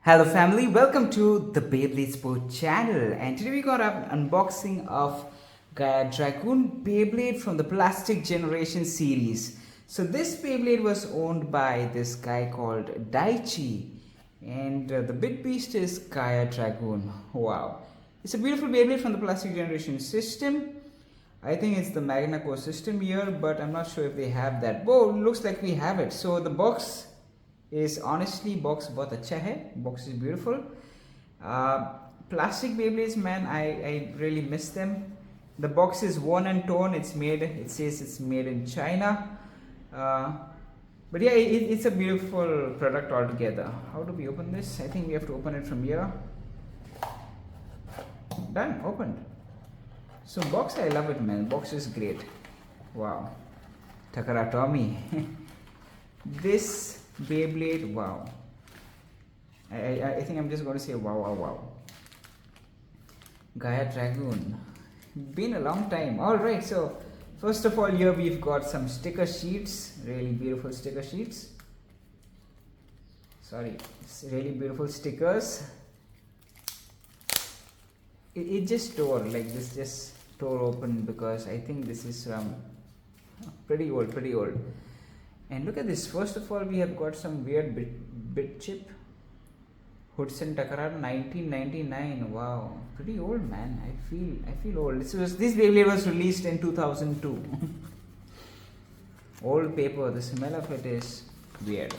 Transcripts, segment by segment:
Hello family, welcome to the Beyblade Sport channel, and today we got an unboxing of Gaia Dragoon Beyblade from the Plastic Generation series. So this Beyblade was owned by this guy called Daichi, and the big beast is Gaia Dragoon. Wow. It's a beautiful Beyblade from the Plastic Generation system. I think it's the Magna Core system here, but I'm not sure if they have that. Oh, looks like we have it. So the box is honestly box बहुत अच्छा है. Box is beautiful. Plastic Beyblades, man, I really miss them. The box is worn and torn. It says it's made in China. But yeah, it's a beautiful product altogether. How do we open this? I think we have to open it from here. Done, opened. So box, I love it, man. Box is great. Wow. Takara Tommy. This Beyblade, wow. I think I'm just going to say wow, wow, wow. Gaia Dragoon. Been a long time. Alright, so first of all, here we've got some sticker sheets. Really beautiful sticker sheets. Sorry, it's really beautiful stickers. It just tore, like this just tore open because I think this is pretty old. And look at this. First of all, we have got some weird bit chip. Hudson Takara 1999. Wow, pretty old, man. I feel old. This Beyblade was released in 2002. Old paper. The smell of it is weird,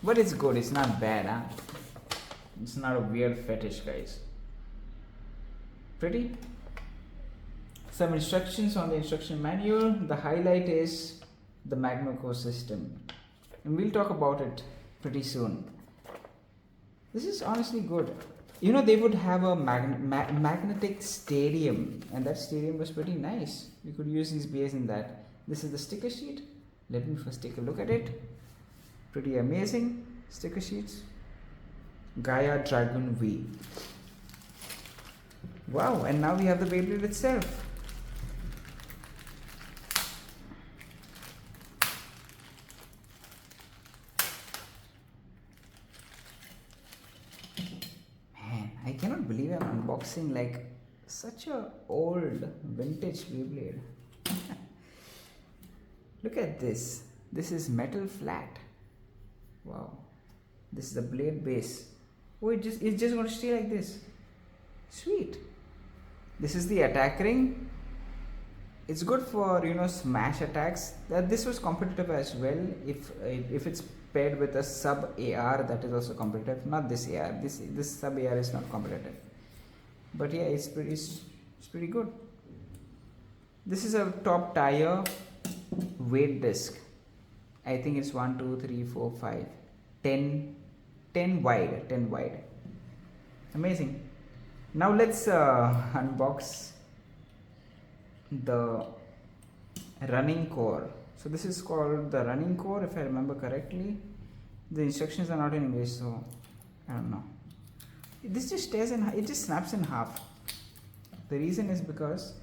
but it's good. It's not bad, huh? It's not a weird fetish, guys. Pretty. Some instructions on the instruction manual. The highlight is the Magna Core system, and we'll talk about it pretty soon. This is honestly good. You know, they would have a magnetic stadium, and that stadium was pretty nice. We could use these beers in that. This is the sticker sheet. Let me first take a look at it. Pretty amazing sticker sheets. Gaia Dragoon V. Wow, and now we have the Beyblade itself. I cannot believe I'm unboxing like such a old vintage Beyblade. Look at this. This is metal flat. Wow. This is the blade base. Oh, it's just going to stay like this. Sweet. This is the attack ring. It's good for, you know, smash attacks. This was competitive as well. If it's paired with a sub AR, that is also competitive. Not this AR. This sub AR is not competitive. But yeah, it's pretty good. This is a top tire weight disc. I think it's 1, 2, 3, 4, 5, 10 wide. 10 wide. Amazing. Now let's unbox the running core. So this is called the running core, if I remember correctly. The instructions are not in English, so I don't know. This just stays in, it just snaps in half. The reason is because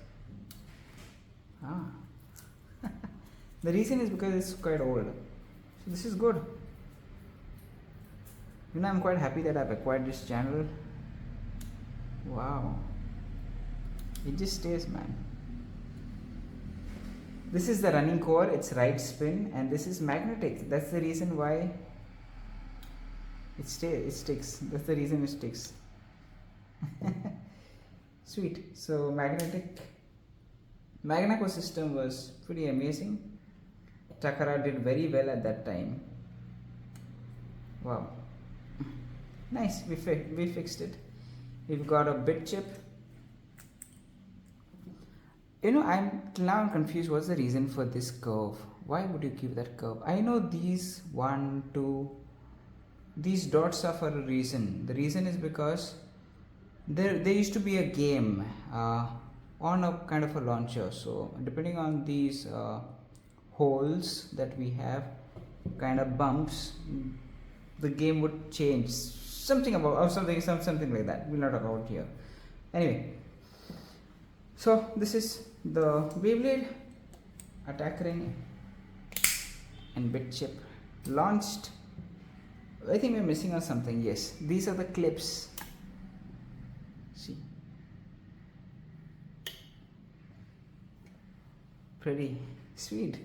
the reason is because it's quite old. So this is good. You know, I'm quite happy that I've acquired this channel. Wow, it just stays, man. This is the running core. It's right spin, and this is magnetic. That's the reason why it sticks. That's the reason it sticks. Sweet. So Magna Core system was pretty amazing. Takara did very well at that time. Wow, nice. We fixed it. We've got a bit chip. You know, I'm confused. What's the reason for this curve? Why would you give that curve? I know these 1, 2, these dots are for a reason. The reason is because there used to be a game on a kind of a launcher. So depending on these holes that we have, kind of bumps, the game would change. Something like that. We'll not talk about here. Anyway, so this is the Beyblade, attack ring, and bit chip launched I think we're missing on something. Yes, these are the clips. See, pretty sweet.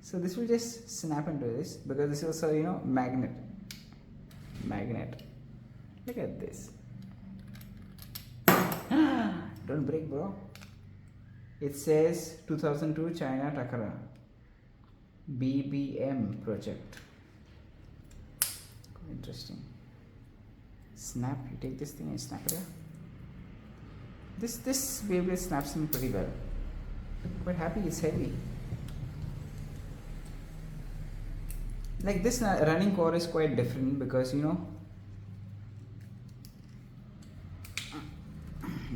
So this will just snap into this, because this is also, you know, magnet. Look at this. Don't break, bro. It says 2002 China Takara BBM project. Interesting. Snap. You take this thing and snap it. This Beyblade snaps in pretty well. Quite happy. It's heavy. Like this running core is quite different, because you know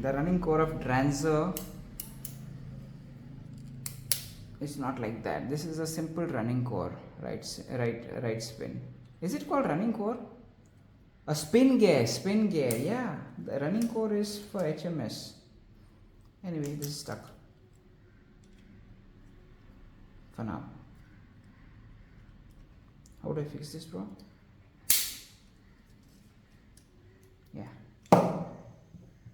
the running core of Dranzer is not like that. This is a simple running core, right spin. Is it called running core? A spin gear, yeah. The running core is for HMS. Anyway, this is stuck for now. How do I fix this, bro? Yeah.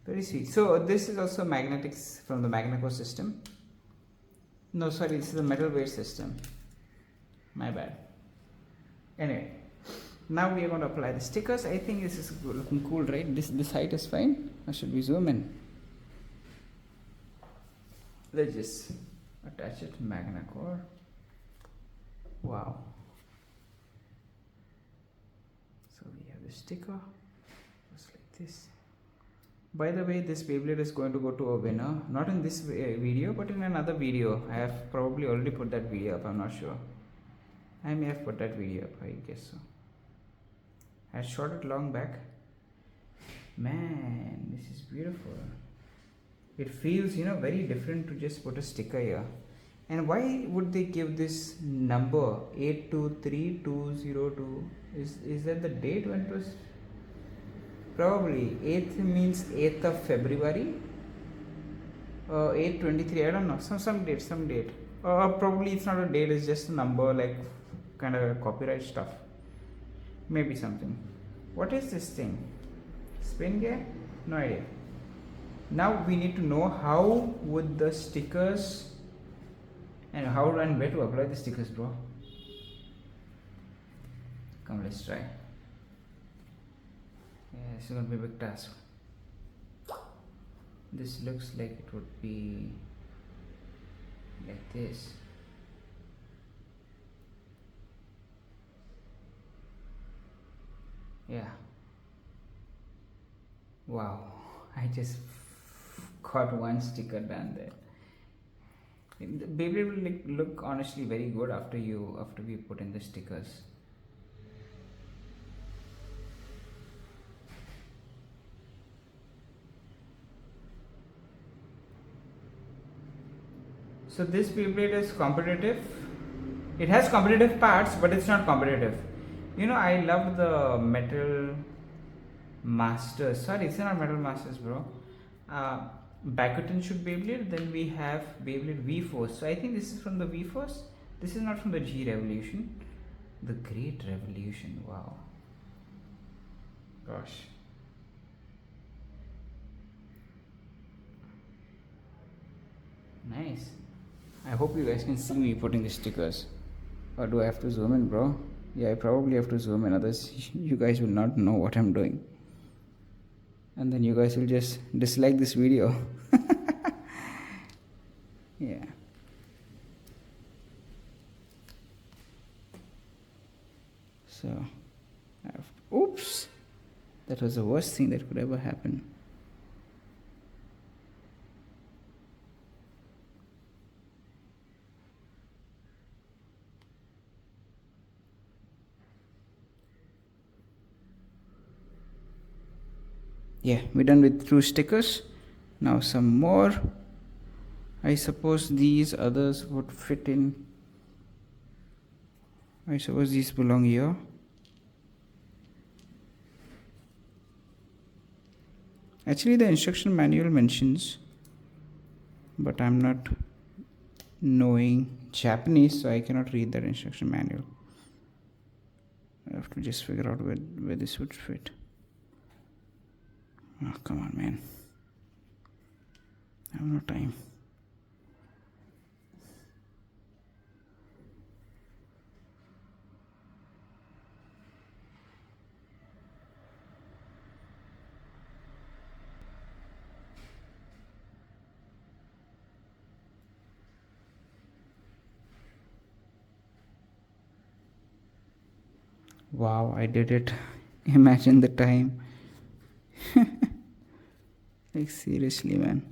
Very sweet. So this is also magnetics from the Magnaco system. No, sorry, this is a metal weight system. My bad. Anyway, now we are going to apply the stickers. I think this is looking cool, right? This height is fine. Or should we zoom in? Let's just attach it to Magnacore. Wow. So we have the sticker, just like this. By the way, this Beyblade is going to go to a winner, not in this video, but in another video. I have probably already put that video up, I'm not sure. I may have put that video up, I guess so. I shot it long back. Man, this is beautiful. It feels, you know, very different to just put a sticker here. And why would they give this number 823202? Is that the date when it was? Probably 8th means 8th of February, 8/23, I don't know, some date, probably it's not a date, it's just a number, like kind of copyright stuff, maybe something. What is this thing? Spin gear? No idea. Now we need to know how would the stickers and how and where to apply the stickers, bro. Come, let's try. Yeah, this is going to be a big task. This looks like it would be like this. Yeah. Wow. I just got one sticker done there. The Beyblade will look honestly very good after we put in the stickers. So this Beyblade is competitive. It has competitive parts, but it's not competitive. You know, I love the Metal Masters. Sorry, it's not Metal Masters, bro. Bakuton should Beyblade. Then we have Beyblade V Force. So I think this is from the V Force. This is not from the G Revolution. The Great Revolution. Wow. Gosh. Nice. I hope you guys can see me putting the stickers. Or do I have to zoom in, bro? Yeah, I probably have to zoom in, otherwise you guys will not know what I'm doing. And then you guys will just dislike this video. Yeah. So, oops! That was the worst thing that could ever happen. Yeah, we're done with 2 stickers. Now some more. I suppose these others would fit in. I suppose these belong here. Actually, the instruction manual mentions, but I'm not knowing Japanese, so I cannot read that instruction manual. I have to just figure out where this would fit. Oh, come on, man. I have no time. Wow, I did it. Imagine the time. Like, seriously, man.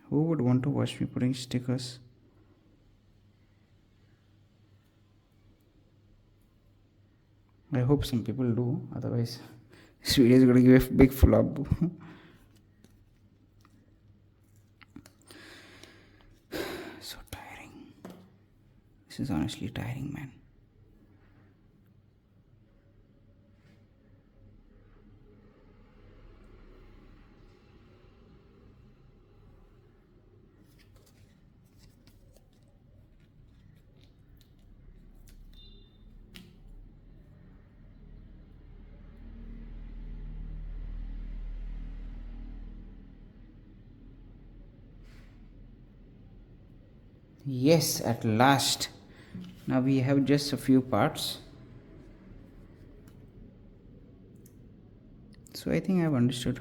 Who would want to watch me putting stickers? I hope some people do, otherwise this video is gonna give a big flop. So tiring. This is honestly tiring, man. Yes, at last. Now we have just a few parts. So I think I've understood.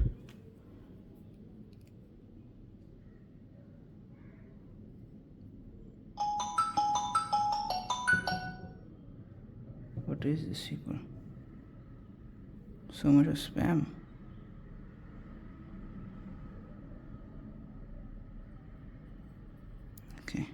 What is this sequel? So much of spam. Okay.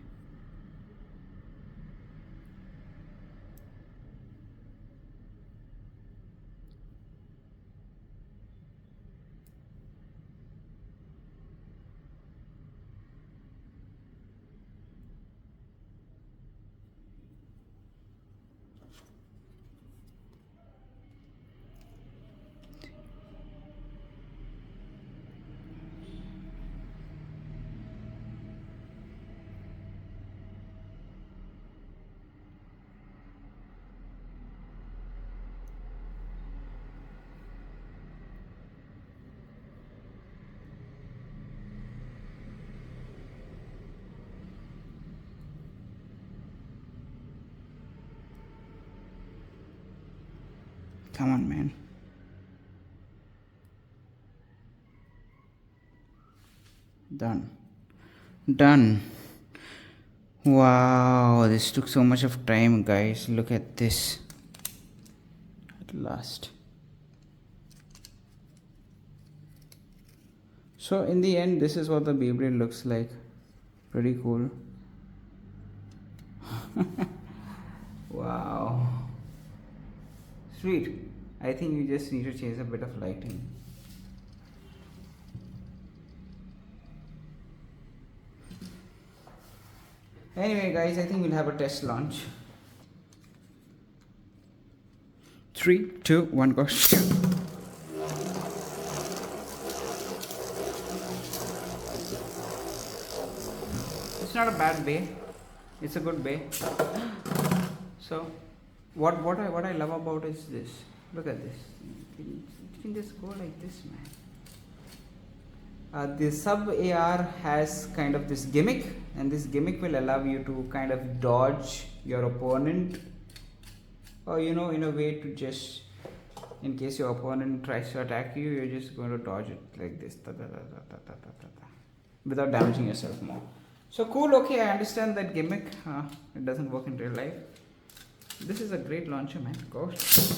Come on, man. Done. Done. Wow, this took so much of time, guys. Look at this. At last. So in the end, this is what the Beyblade looks like. Pretty cool. Wow. Sweet. I think you just need to change a bit of lighting. Anyway, guys, I think we'll have a test launch. 3, 2, 1, go. It's not a bad bay. It's a good bay. So, what I love about is this. Look at this. You can just go like this, man. The sub AR has kind of this gimmick, and this gimmick will allow you to kind of dodge your opponent, or in a way to just, in case your opponent tries to attack you, you're just going to dodge it like this, without damaging yourself more. So cool. Okay, I understand that gimmick. It doesn't work in real life. This is a great launcher, man. Gosh.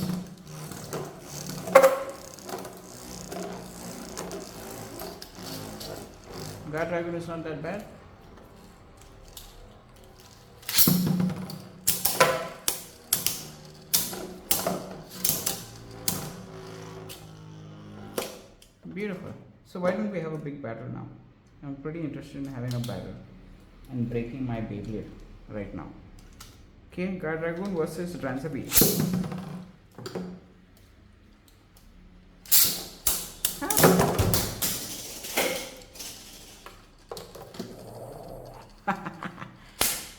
Gaia Dragoon is not that bad. Beautiful. So why don't we have a big battle now? I'm pretty interested in having a battle and breaking my Beyblade right now. Okay, Gaia Dragoon versus Ransabi.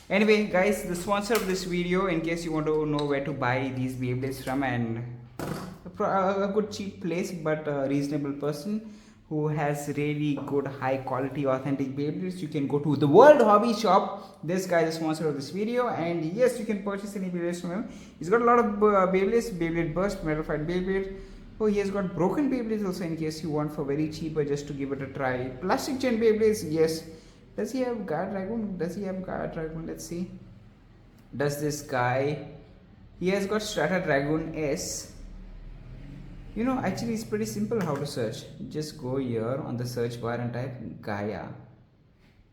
Anyway, guys, the sponsor of this video, in case you want to know where to buy these Beyblades from, and a good cheap place but a reasonable person who has really good high quality authentic Beyblades, you can go to the World Hobby Shop. This guy is the sponsor of this video, and yes, you can purchase any Beyblades from him. He's got a lot of Beyblades, Beyblade Burst, Metal Fight Beyblade. Oh, he has got broken Beyblades also, in case you want for very cheap or just to give it a try. Plastic Gen Beyblades, yes. Does he have Gaia Dragoon? Does he have Gaia Dragoon? Let's see. Does this guy? He has got Strata Dragoon S. You know, actually it's pretty simple how to search. Just go here on the search bar and type Gaia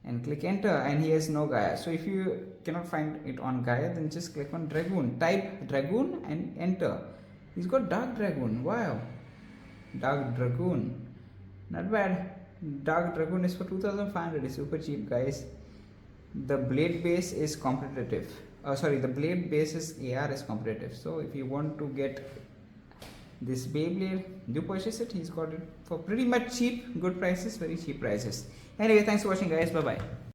and click enter, and he has no Gaia. So if you cannot find it on Gaia, then just click on Dragoon. Type Dragoon and enter. He's got Dark Dragoon. Wow. Dark Dragoon. Not bad. Dark Dragoon is for 2,500. It's super cheap, guys. The blade base is competitive. The blade base is AR is competitive. So if you want to get this Beyblade, do purchase it. He's got it for pretty much cheap, good prices, very cheap prices. Anyway, thanks for watching, guys. Bye bye.